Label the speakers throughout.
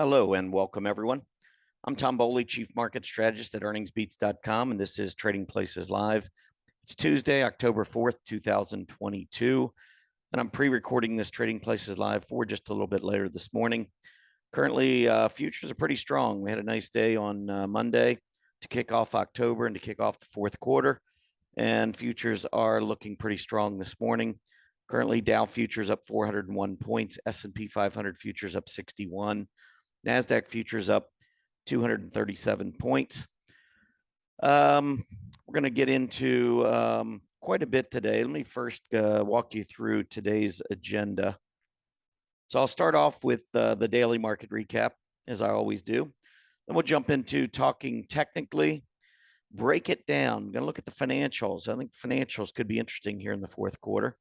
Speaker 1: Hello and welcome, everyone. I'm Tom Bowley, Chief Market Strategist at earningsbeats.com, and this is Trading Places Live. It's Tuesday, October 4th, 2022, and I'm pre-recording this Trading Places Live for just a little bit later this morning. Currently, futures are pretty strong. We had a nice day on Monday to kick off October and to kick off the fourth quarter, and futures are looking pretty strong this morning. Currently, Dow futures up 401 points, S&P 500 futures up 61. NASDAQ futures up 237 points. We're going to get into quite a bit today. Let me first walk you through today's agenda. So I'll start off with the daily market recap, as I always do. Then we'll jump into talking technically, break it down. I'm going to look at the financials. I think financials could be interesting here in the fourth quarter.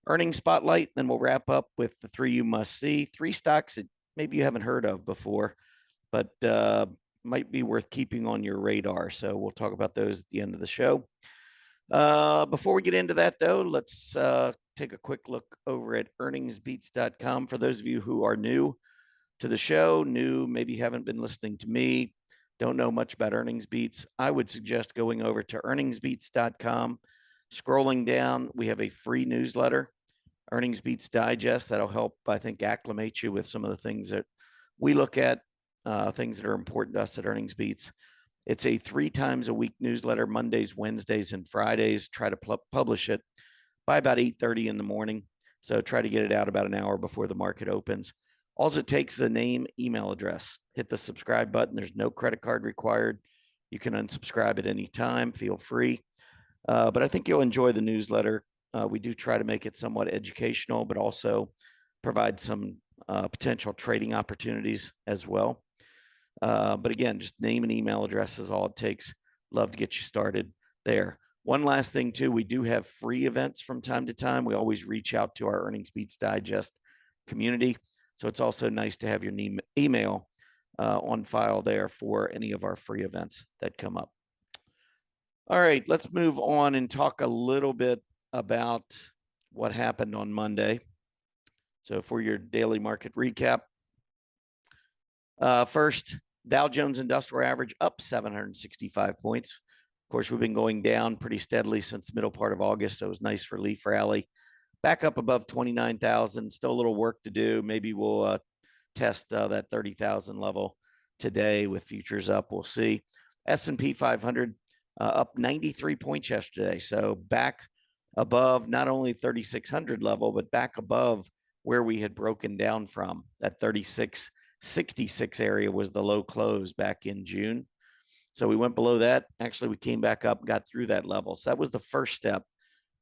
Speaker 1: Earnings spotlight, then we'll wrap up with the three you must see. Three stocks that maybe you haven't heard of before, but might be worth keeping on your radar. So we'll talk about those at the end of the show. Before we get into that, though, let's take a quick look over at earningsbeats.com. For those of you who are new to the show, maybe haven't been listening to me, don't know much about Earnings Beats, I would suggest going over to earningsbeats.com. Scrolling down, we have a free newsletter, Earnings Beats Digest. That'll help, I think, acclimate you with some of the things that we look at, things that are important to us at Earnings Beats. It's a 3 times a week newsletter, Mondays, Wednesdays, and Fridays. Try to publish it by about 8:30 in the morning. So try to get it out about an hour before the market opens. All it takes is a name, email address. Hit the subscribe button. There's no credit card required. You can unsubscribe at any time. Feel free. But I think you'll enjoy the newsletter. We do try to make it somewhat educational, but also provide some potential trading opportunities as well. But again, just name and email address is all it takes. Love to get you started there. One last thing, too, we do have free events from time to time. We always reach out to our Earnings Beats Digest community. So it's also nice to have your email on file there for any of our free events that come up. All right, let's move on and talk a little bit about what happened on Monday. So for your daily market recap, first, Dow Jones Industrial Average up 765 points. Of course, we've been going down pretty steadily since the middle part of August, so it was nice for Leaf Rally. Back up above 29,000, still a little work to do. Maybe we'll test that 30,000 level today with futures up. We'll see. S&P 500 up 93 points yesterday, so back above not only 3,600 level, but back above where we had broken down from. That 3666 area was the low close back in June. So we went below that. Actually, we came back up, got through that level. So that was the first step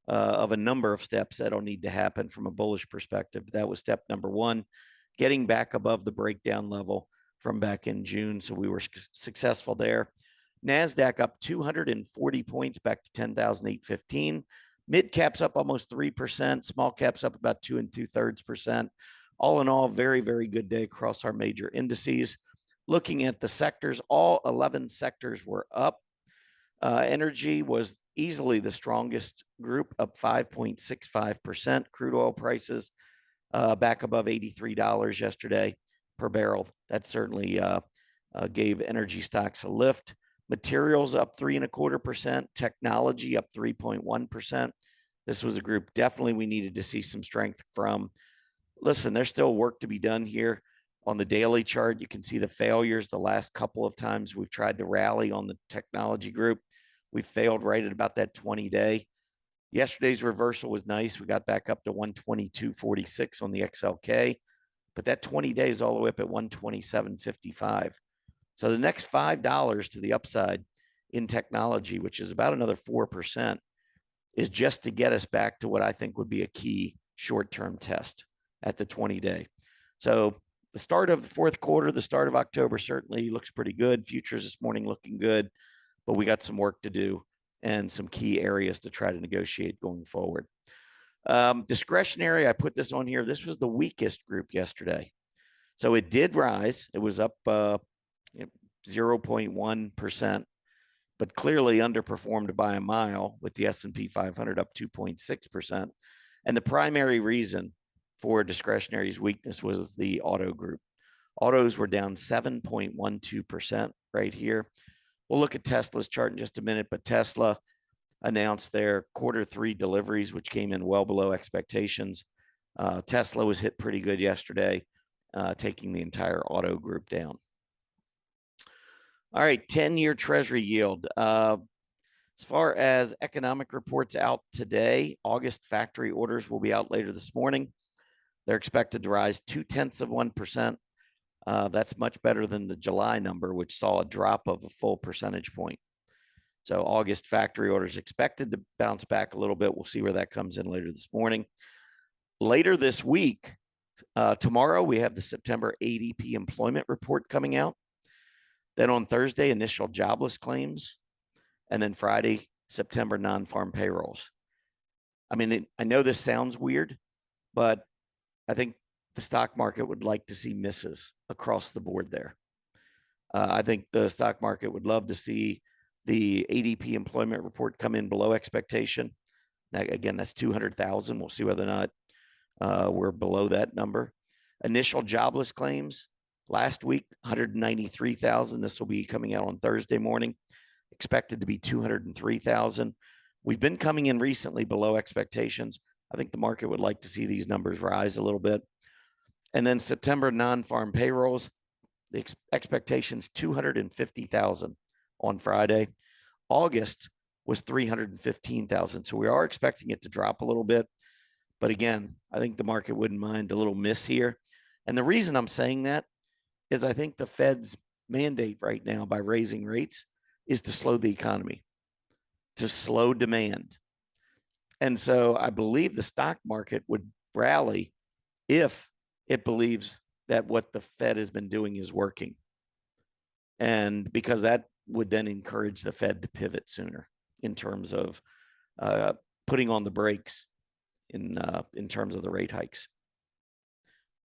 Speaker 1: of a number of steps that'll need to happen from a bullish perspective. That was step number one, getting back above the breakdown level from back in June. So we were successful there. NASDAQ up 240 points back to 10,815. Mid caps up almost 3%. Small caps up about 2 2/3%. All in all, very, very good day across our major indices. Looking at the sectors, all 11 sectors were up. Energy was easily the strongest group, up 5.65%. Crude oil prices back above $83 yesterday per barrel. That certainly gave energy stocks a lift. Materials up 3.25%. Technology up 3.1%. This was a group definitely we needed to see some strength from. Listen, there's still work to be done here. On the daily chart, you can see the failures the last couple of times we've tried to rally on the technology group. We failed right at about that 20-day. Yesterday's reversal was nice. We got back up to 122.46 on the XLK, but that 20-day is all the way up at 127.55. So the next $5 to the upside in technology, which is about another 4%, is just to get us back to what I think would be a key short-term test at the 20-day. So the start of the fourth quarter, the start of October certainly looks pretty good. Futures this morning looking good, but we got some work to do and some key areas to try to negotiate going forward. Discretionary, I put this on here. This was the weakest group yesterday. So it did rise. It was up 0.1%, but clearly underperformed by a mile with the S&P 500 up 2.6%. And the primary reason for discretionary's weakness was the auto group. Autos were down 7.12% right here. We'll look at Tesla's chart in just a minute, but Tesla announced their Q3 deliveries, which came in well below expectations. Tesla was hit pretty good yesterday, taking the entire auto group down. All right, 10-year Treasury yield. As far as economic reports out today, August factory orders will be out later this morning. They're expected to rise 0.2%. That's much better than the July number, which saw a drop of a full percentage point. So August factory orders expected to bounce back a little bit. We'll see where that comes in later this morning. Later this week, tomorrow, we have the September ADP employment report coming out. Then on Thursday, initial jobless claims. And then Friday, September non-farm payrolls. I mean, I know this sounds weird, but I think the stock market would like to see misses across the board there. I think the stock market would love to see the ADP employment report come in below expectation. Now, again, that's 200,000. We'll see whether or not we're below that number. Initial jobless claims last week, 193,000. This will be coming out on Thursday morning. Expected to be 203,000. We've been coming in recently below expectations. I think the market would like to see these numbers rise a little bit. And then September non-farm payrolls, the expectations 250,000 on Friday. August was 315,000. So we are expecting it to drop a little bit. But again, I think the market wouldn't mind a little miss here. And the reason I'm saying that is I think the Fed's mandate right now by raising rates is to slow the economy, to slow demand. And so I believe the stock market would rally if it believes that what the Fed has been doing is working. And because that would then encourage the Fed to pivot sooner in terms of putting on the brakes in terms of the rate hikes.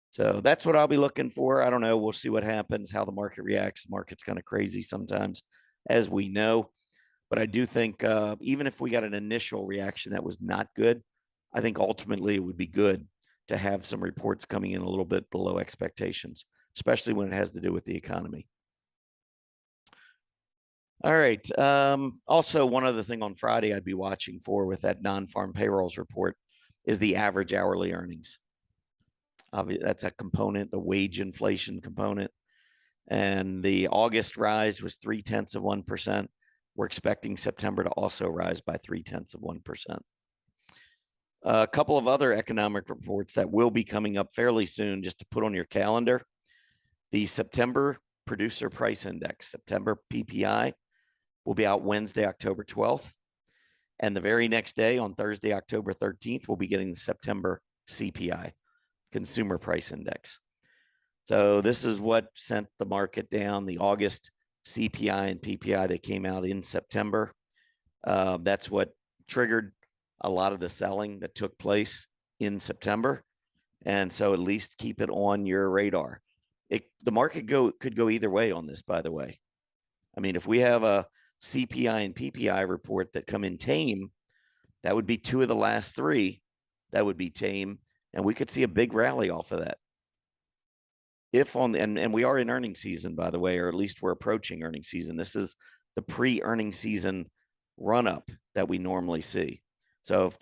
Speaker 1: So that's what I'll be looking for. I don't know. We'll see what happens, how the market reacts. The market's kind of crazy sometimes, as we know. But I do think even if we got an initial reaction that was not good, I think ultimately it would be good to have some reports coming in a little bit below expectations, especially when it has to do with the economy. All right. Also, one other thing on Friday I'd be watching for with that non-farm payrolls report is the average hourly earnings. That's a component, the wage inflation component. And the August rise was 0.3%. We're expecting September to also rise by 0.3%. A couple of other economic reports that will be coming up fairly soon, just to put on your calendar. The September Producer Price Index, September PPI, will be out Wednesday, October 12th. And the very next day, on Thursday, October 13th, we'll be getting the September CPI, Consumer Price Index. So this is what sent the market down. The August CPI and PPI that came out in September. That's what triggered a lot of the selling that took place in September. And so at least keep it on your radar. The market could go either way on this, by the way. I mean, if we have a CPI and PPI report that come in tame, that would be two of the last three that would be tame, and we could see a big rally off of that. And we are in earnings season, by the way, or at least we're approaching earnings season. This is the pre-earnings season run-up that we normally see. So if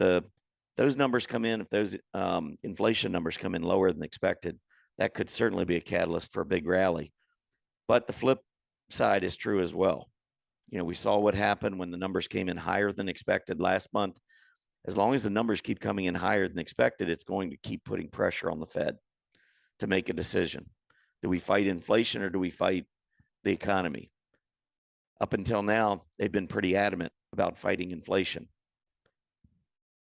Speaker 1: those numbers come in, if those inflation numbers come in lower than expected, that could certainly be a catalyst for a big rally. But the flip side is true as well. You know, we saw what happened when the numbers came in higher than expected last month. As long as the numbers keep coming in higher than expected, it's going to keep putting pressure on the Fed to make a decision. Do we fight inflation or do we fight the economy? Up until now, they've been pretty adamant about fighting inflation.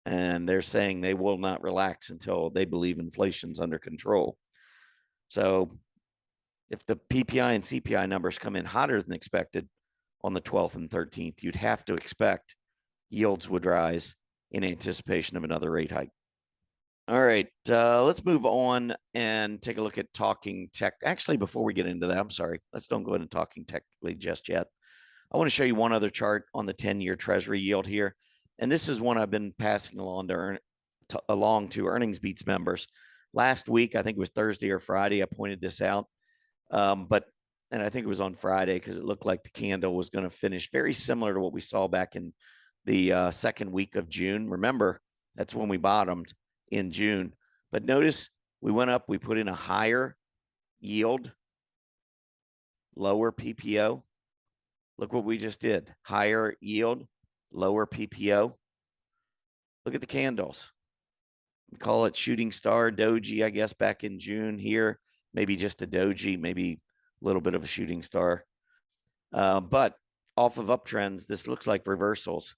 Speaker 1: And they're saying they will not relax until they believe inflation's under control. So if the PPI and CPI numbers come in hotter than expected on the 12th and 13th, you'd have to expect yields would rise in anticipation of another rate hike. All right, let's move on and take a look at talking tech. Actually, before we get into that, I'm sorry, let's don't go into talking technically just yet. I want to show you one other chart on the 10-year Treasury yield here. And this is one I've been passing along to Earnings Beats members. Last week, I think it was Thursday or Friday, I pointed this out. And I think it was on Friday because it looked like the candle was going to finish very similar to what we saw back in the second week of June. Remember, that's when we bottomed in June. But notice we went up, we put in a higher yield, lower PPO. Look what we just did. Higher yield, lower PPO. Look at the candles. We call it shooting star doji, I guess, back in June here. Maybe just a doji, maybe a little bit of a shooting star. But off of uptrends, this looks like reversals.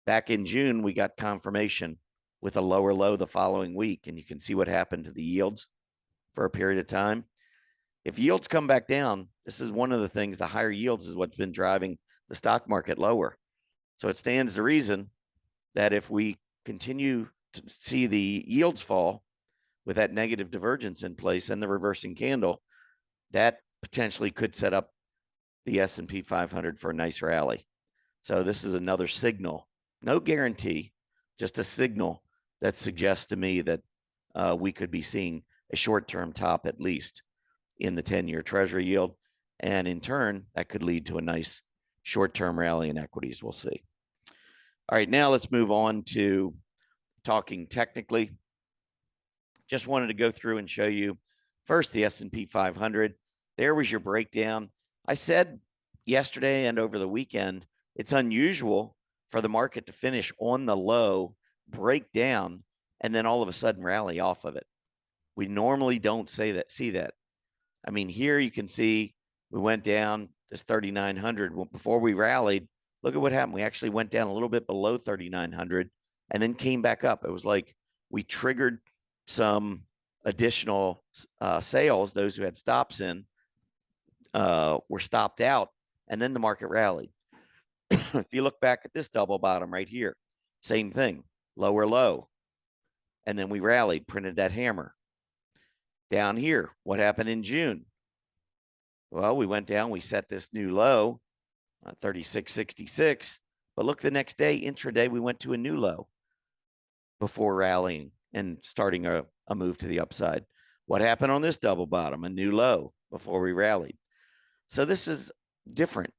Speaker 1: Back in June, we got confirmation with a lower low the following week, and you can see what happened to the yields for a period of time. If yields come back down, this is one of the things, the higher yields is what's been driving the stock market lower. So it stands to reason that if we continue to see the yields fall with that negative divergence in place and the reversing candle, that potentially could set up the S&P 500 for a nice rally. So this is another signal, no guarantee, just a signal that suggests to me that we could be seeing a short-term top at least in the 10-year treasury yield. And in turn, that could lead to a nice short-term rally in equities. We'll see. All right, now let's move on to talking technically. Just wanted to go through and show you first the S&P 500. There was your breakdown. I said yesterday and over the weekend, it's unusual for the market to finish on the low, break down, and then all of a sudden rally off of it. We normally don't see that. I mean, here you can see we went down to 3,900. Well, before we rallied, look at what happened. We actually went down a little bit below 3,900 and then came back up. It was like we triggered some additional sales. Those who had stops in were stopped out, and then the market rallied. If you look back at this double bottom right here, same thing, lower low. And then we rallied, printed that hammer. Down here, what happened in June? Well, we went down, we set this new low, 36.66. But look, the next day, intraday, we went to a new low before rallying and starting a move to the upside. What happened on this double bottom? A new low before we rallied. So this is different.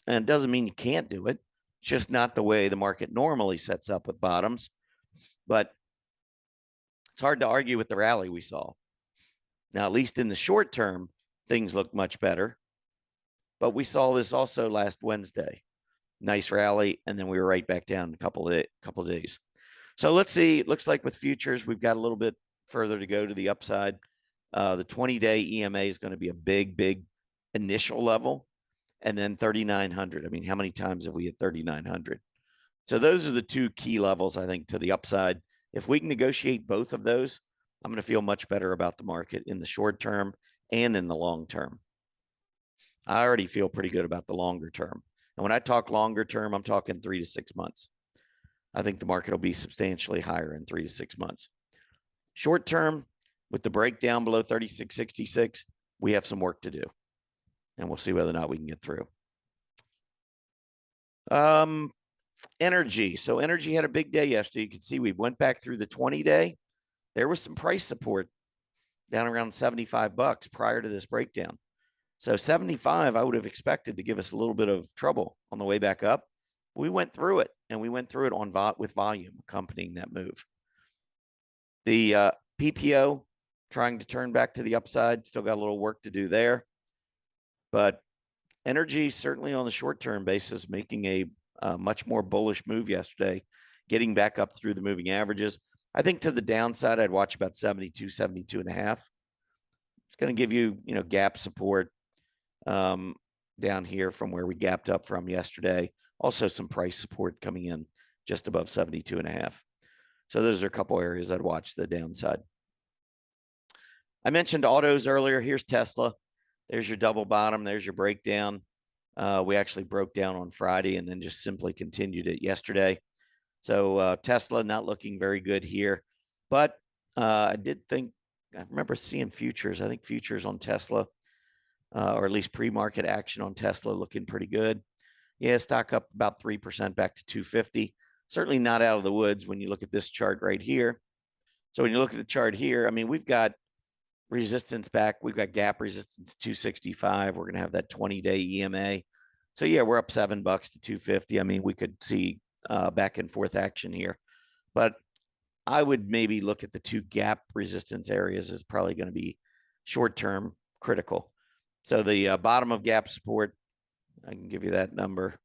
Speaker 1: And it doesn't mean you can't do it. It's just not the way the market normally sets up with bottoms. But it's hard to argue with the rally we saw. Now, at least in the short term, things look much better. But we saw this also last Wednesday. Nice rally, and then we were right back down a couple of days. So let's see. It looks like with futures, we've got a little bit further to go to the upside. The 20-day EMA is going to be a big initial level. And then 3,900. I mean, how many times have we hit 3,900? So those are the two key levels, I think, to the upside. If we can negotiate both of those, I'm going to feel much better about the market in the short term and in the long term. I already feel pretty good about the longer term. And when I talk longer term, I'm talking 3 to 6 months. I think the market will be substantially higher in 3 to 6 months. Short term, with the breakdown below 36.66, we have some work to do. And we'll see whether or not we can get through. Energy. So energy had a big day yesterday. You can see we went back through the 20-day. There was some price support down around $75 prior to this breakdown. So 75, I would have expected to give us a little bit of trouble on the way back up. We went through it, and we went through it with volume accompanying that move. The PPO trying to turn back to the upside. Still got a little work to do there. But energy, certainly on the short-term basis, making a much more bullish move yesterday, getting back up through the moving averages. I think to the downside, I'd watch about 72, 72 and a half. It's going to give you, gap support down here from where we gapped up from yesterday. Also some price support coming in just above 72 and a half. So those are a couple areas I'd watch the downside. I mentioned autos earlier. Here's Tesla. There's your double bottom. There's your breakdown. We actually broke down on Friday and then just simply continued it yesterday. So Tesla not looking very good here. But I remember seeing futures. I think futures on Tesla, or at least pre-market action on Tesla looking pretty good. Yeah, stock up about 3% back to 250. Certainly not out of the woods when you look at this chart right here. So when you look at the chart here, I mean, we've got resistance back. We've got gap resistance 265. We're going to have that 20-day EMA. So yeah, we're up $7 to 250. I mean, we could see back and forth action here, but I would maybe look at the two gap resistance areas as probably going to be short-term critical. So the bottom of gap support, I can give you that number.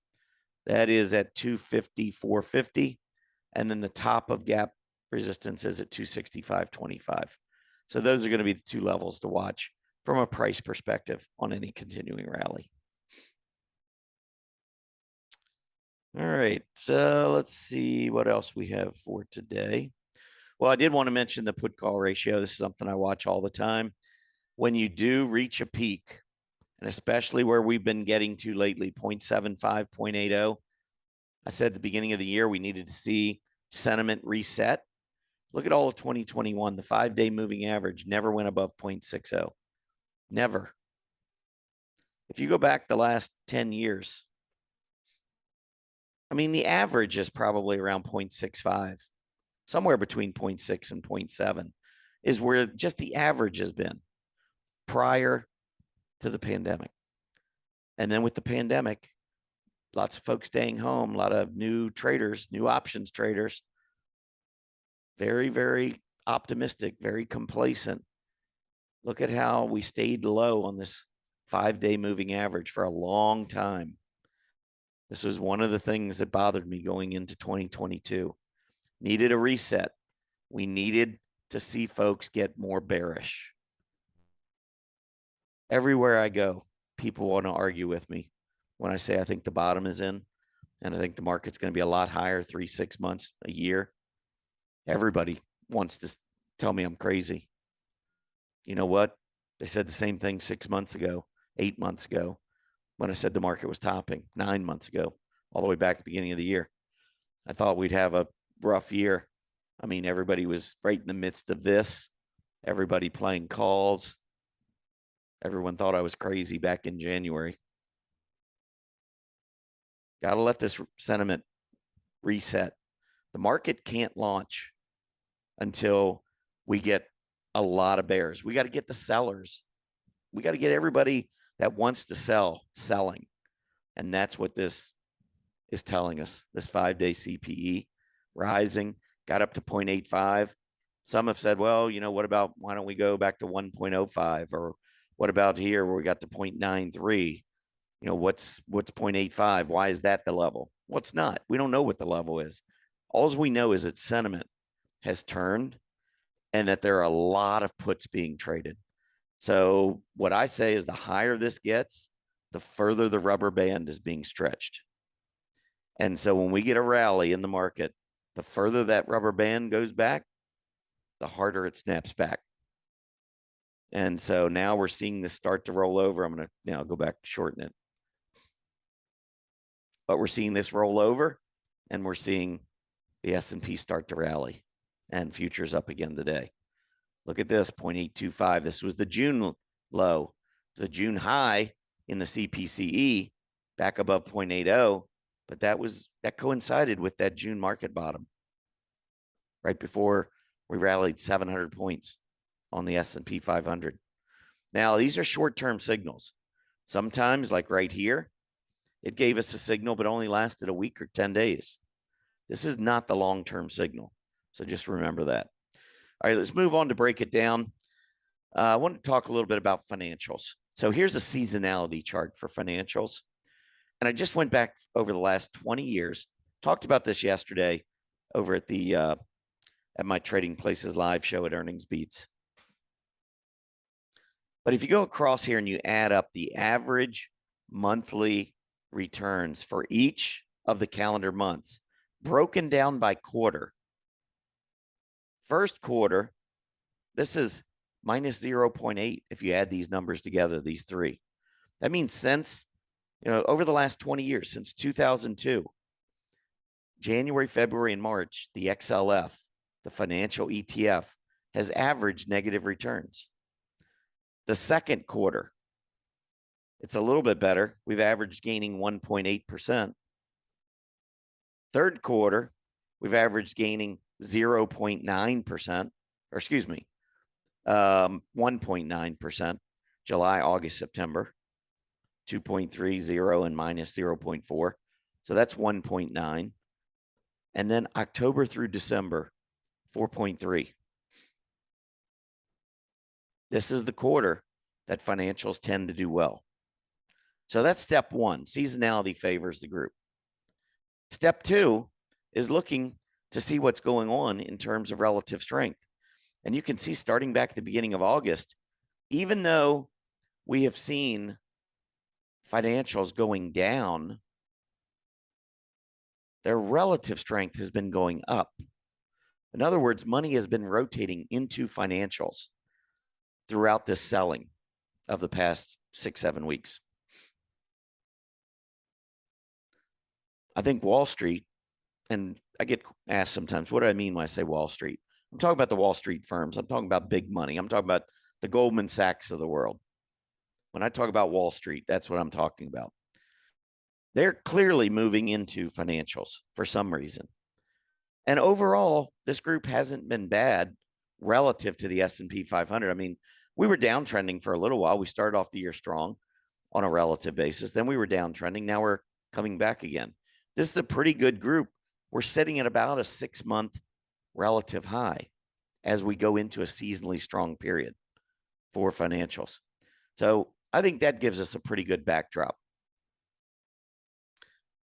Speaker 1: That is at 250.450. And then the top of gap resistance is at 265.25. So those are going to be the two levels to watch from a price perspective on any continuing rally. All right, so let's see what else we have for today. Well, I did want to mention the put call ratio. This is something I watch all the time. When you do reach a peak, and especially where we've been getting to lately, 0.75, 0.80, I said at the beginning of the year we needed to see sentiment reset. Look at all of 2021. The 5-day moving average never went above 0.60. Never. If you go back the last 10 years, I mean, the average is probably around 0.65. Somewhere between 0.6 and 0.7 is where just the average has been prior to the pandemic. And then with the pandemic, lots of folks staying home, a lot of new traders, new options traders, very, very optimistic, very complacent. Look at how we stayed low on this 5-day moving average for a long time. This was one of the things that bothered me going into 2022. Needed a reset. We needed to see folks get more bearish. Everywhere I go, people want to argue with me when I say I think the bottom is in and I think the market's going to be a lot higher 3, 6 months, a year. Everybody wants to tell me I'm crazy. You know what? They said the same thing 6 months ago, 8 months ago, when I said the market was topping, 9 months ago, all the way back at the beginning of the year. I thought we'd have a rough year. I mean, everybody was right in the midst of this. Everybody playing calls. Everyone thought I was crazy back in January. Got to let this sentiment reset. The market can't launch until we get a lot of bears. We got to get the sellers. We got to get everybody that wants to sell selling. And that's what this is telling us. This 5-day CPE rising, got up to 0.85. Some have said, well, you know, what about, why don't we go back to 1.05? Or what about here where we got to 0.93? You know, what's 0.85? Why is that the level? Well, it's not. We don't know what the level is. All we know is that sentiment has turned and that there are a lot of puts being traded. So what I say is the higher this gets, the further the rubber band is being stretched. And so when we get a rally in the market, the further that rubber band goes back, the harder it snaps back. And so now we're seeing this start to roll over. I'm going to now go back, shorten it. But we're seeing this roll over, and we're seeing the S&P start to rally, and futures up again today. Look at this, 0.825. This was the June low. The June high in the CPCE, back above 0.80, but that coincided with that June market bottom, right before we rallied 700 points on the S&P 500. Now, these are short-term signals. Sometimes, like right here, it gave us a signal, but only lasted a week or 10 days. This is not the long-term signal. So just remember that. All right, let's move on to break it down. I want to talk a little bit about financials. So here's a seasonality chart for financials. And I just went back over the last 20 years, talked about this yesterday over at the at my Trading Places live show at Earnings Beats. But if you go across here and you add up the average monthly returns for each of the calendar months, broken down by quarter. First quarter, this is minus 0.8 if you add these numbers together, these three. That means since, over the last 20 years, since 2002, January, February, and March, the XLF, the financial ETF, has averaged negative returns. The second quarter, it's a little bit better. We've averaged gaining 1.8%. Third quarter, we've averaged gaining 0.9%, or excuse me, 1.9%. July, August, September, 2.30 and minus 0.4. So that's 1.9. And then October through December, 4.3. This is the quarter that financials tend to do well. So that's step one. Seasonality favors the group. Step two is looking to see what's going on in terms of relative strength. And you can see starting back at the beginning of August, even though we have seen financials going down, their relative strength has been going up. In other words, money has been rotating into financials throughout this selling of the past 6-7 weeks. I think Wall Street, and I get asked sometimes, what do I mean when I say Wall Street? I'm talking about the Wall Street firms. I'm talking about big money. I'm talking about the Goldman Sachs of the world. When I talk about Wall Street, that's what I'm talking about. They're clearly moving into financials for some reason. And overall, this group hasn't been bad relative to the S&P 500. I mean, we were downtrending for a little while. We started off the year strong on a relative basis. Then we were downtrending. Now we're coming back again. This is a pretty good group. We're sitting at about a 6-month relative high as we go into a seasonally strong period for financials. So I think that gives us a pretty good backdrop.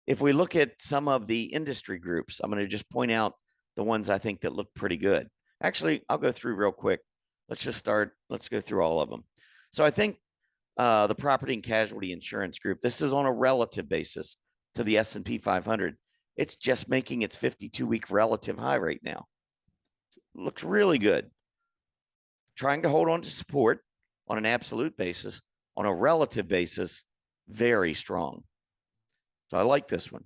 Speaker 1: If we look at some of the industry groups, I'm going to just point out the ones I think that look pretty good. Actually, I'll go through real quick. Let's go through all of them. So I think the property and casualty insurance group, this is on a relative basis to the S&P 500. It's just making its 52-week relative high right now. Looks really good. Trying to hold on to support on an absolute basis. On a relative basis, very strong. So I like this one.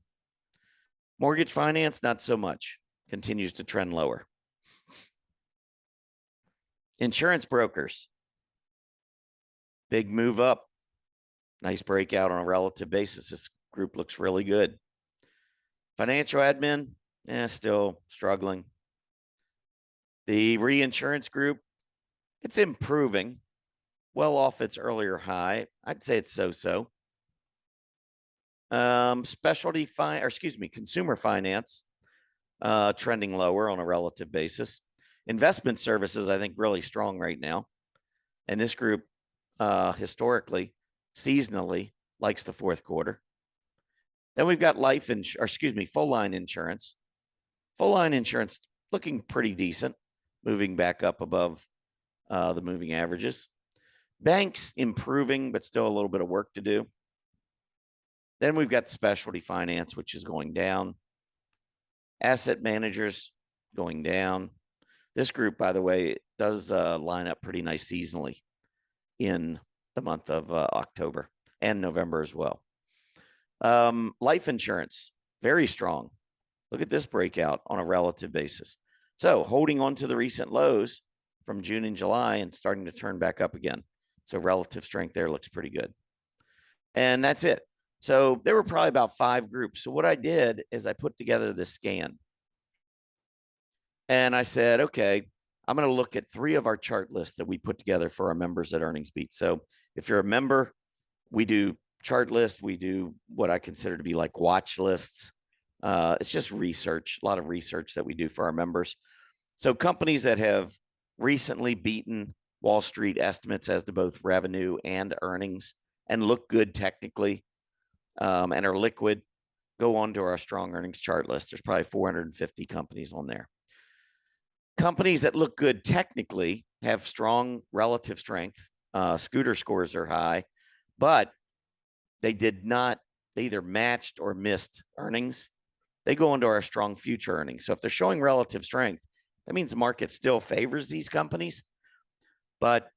Speaker 1: Mortgage finance, not so much. Continues to trend lower. Insurance brokers. Big move up. Nice breakout on a relative basis. This group looks really good. Financial admin, still struggling. The reinsurance group, it's improving. Well off its earlier high. I'd say it's so-so. Consumer finance, trending lower on a relative basis. Investment services, I think, really strong right now. And this group, historically, seasonally, likes the fourth quarter. Then we've got full line insurance. Full line insurance looking pretty decent, moving back up above the moving averages. Banks improving, but still a little bit of work to do. Then we've got specialty finance, which is going down. Asset managers going down. This group, by the way, does line up pretty nice seasonally in the month of October and November as well. Life insurance, very strong. Look at this breakout on a relative basis. So holding on to the recent lows from June and July and starting to turn back up again. So relative strength there looks pretty good. And that's it. So there were probably about 5 groups. So what I did is I put together this scan. And I said, okay, I'm going to look at 3 of our chart lists that we put together for our members at Earnings Beat. So if you're a member, we do chart lists. We do what I consider to be like watch lists. It's just research, a lot of research that we do for our members. So companies that have recently beaten Wall Street estimates as to both revenue and earnings and look good technically and are liquid, go on to our strong earnings chart list. There's probably 450 companies on there. Companies that look good technically have strong relative strength. Scooter scores are high, but they either matched or missed earnings. They go into our strong future earnings. So if they're showing relative strength, that means the market still favors these companies, but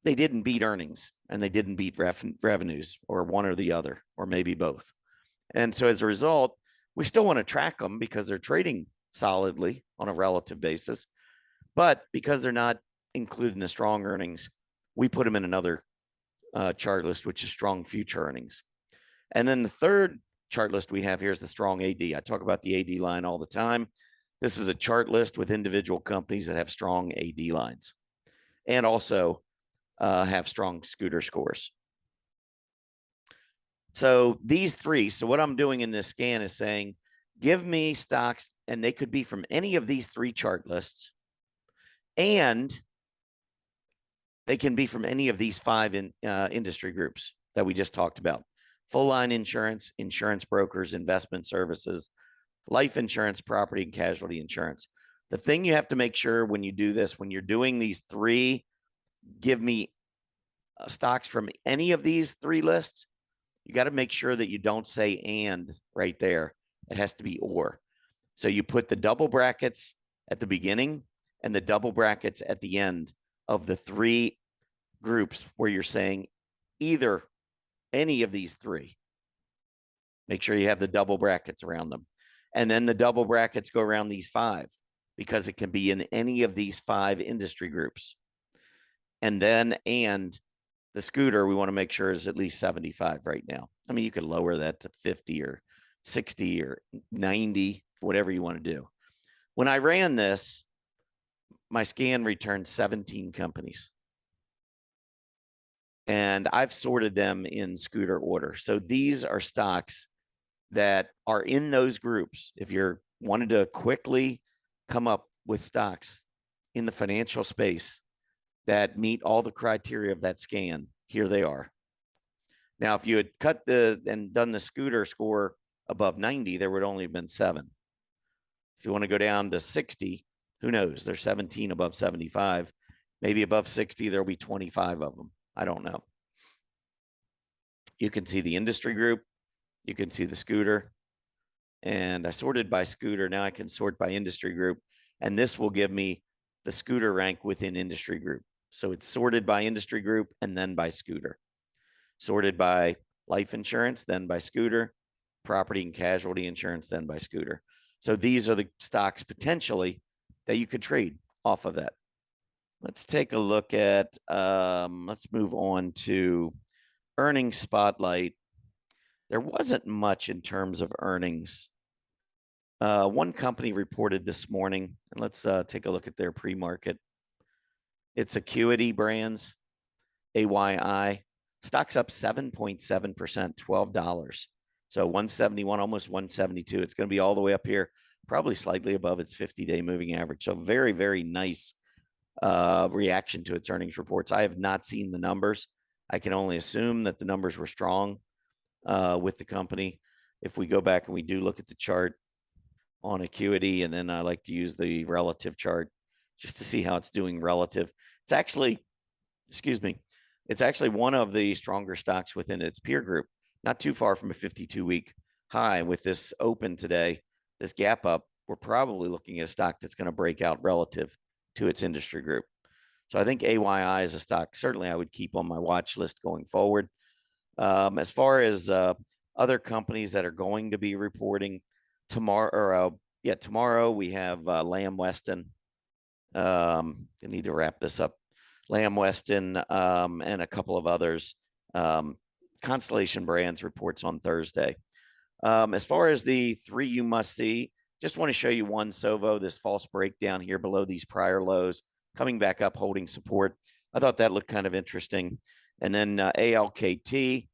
Speaker 1: they didn't beat earnings and they didn't beat revenues, or one or the other, or maybe both. And so as a result, we still want to track them because they're trading solidly on a relative basis. But because they're not included in the strong earnings, we put them in another chart list, which is strong future earnings. And then the third chart list we have here is the strong AD. I talk about the AD line all the time. This is a chart list with individual companies that have strong AD lines. and also have strong scooter scores. So these three, so what I'm doing in this scan is saying, give me stocks, and they could be from any of these three chart lists, and they can be from any of these five industry groups that we just talked about: full line insurance, insurance brokers, investment services, life insurance, property and casualty insurance. The thing you have to make sure when you do this, when you're doing these three, give me stocks from any of these three lists, you got to make sure that you don't say and right there. It has to be or. So you put the double brackets at the beginning and the double brackets at the end of the three groups where you're saying either any of these three. Make sure you have the double brackets around them. And then the double brackets go around these five, because it can be in any of these five industry groups. And then, and the scooter, we want to make sure is at least 75 right now. I mean, you could lower that to 50 or 60 or 90, whatever you want to do. When I ran this, my scan returned 17 companies. And I've sorted them in scooter order. So these are stocks that are in those groups. If you're wanted to quickly come up with stocks in the financial space that meet all the criteria of that scan, here they are. Now, if you had cut and done the scooter score above 90, there would only have been 7. If you want to go down to 60, who knows? There's 17 above 75. Maybe above 60, there'll be 25 of them. I don't know. You can see the industry group. You can see the scooter. And I sorted by scooter. Now I can sort by industry group. And this will give me the scooter rank within industry group. So it's sorted by industry group and then by scooter. Sorted by life insurance, then by scooter. Property and casualty insurance, then by scooter. So these are the stocks potentially that you could trade off of that. Let's take a look at, let's move on to earnings spotlight. There wasn't much in terms of earnings. One company reported this morning, and let's take a look at their pre-market. It's Acuity Brands, AYI. Stock's up 7.7%, $12. So 171, almost 172. It's going to be all the way up here, probably slightly above its 50-day moving average. So very, very nice reaction to its earnings reports. I have not seen the numbers. I can only assume that the numbers were strong with the company. If we go back and we do look at the chart on Acuity, and then I like to use the relative chart just to see how it's doing relative. It's actually, it's actually one of the stronger stocks within its peer group, not too far from a 52-week high. With this open today, this gap up, we're probably looking at a stock that's going to break out relative to its industry group. So I think AYI is a stock certainly I would keep on my watch list going forward. As far as other companies that are going to be reporting tomorrow, tomorrow we have Lamb Weston. I need to wrap this up. Lamb Weston and a couple of others. Constellation Brands reports on Thursday. As far as the three you must see, just want to show you one Sovo, this false breakdown here below these prior lows, coming back up, holding support. I thought that looked kind of interesting. And then ALKT,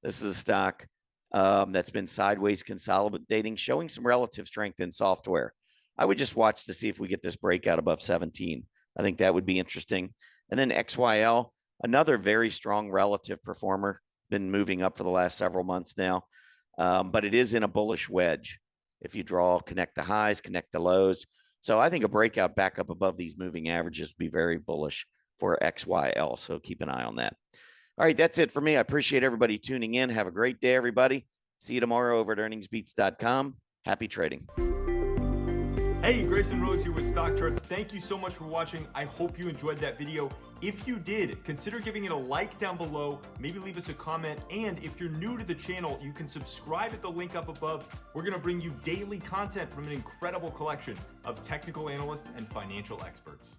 Speaker 1: this is a stock that's been sideways consolidating, showing some relative strength in software. I would just watch to see if we get this breakout above 17. I think that would be interesting. And then XYL, another very strong relative performer, been moving up for the last several months now, but it is in a bullish wedge. If you draw, connect the highs, connect the lows. So I think a breakout back up above these moving averages would be very bullish for XYL. So keep an eye on that. All right, that's it for me. I appreciate everybody tuning in. Have a great day, everybody. See you tomorrow over at earningsbeats.com. Happy trading.
Speaker 2: Hey, Grayson Rose here with StockCharts. Thank you so much for watching. I hope you enjoyed that video. If you did, consider giving it a like down below, maybe leave us a comment, and if you're new to the channel, you can subscribe at the link up above. We're gonna bring you daily content from an incredible collection of technical analysts and financial experts.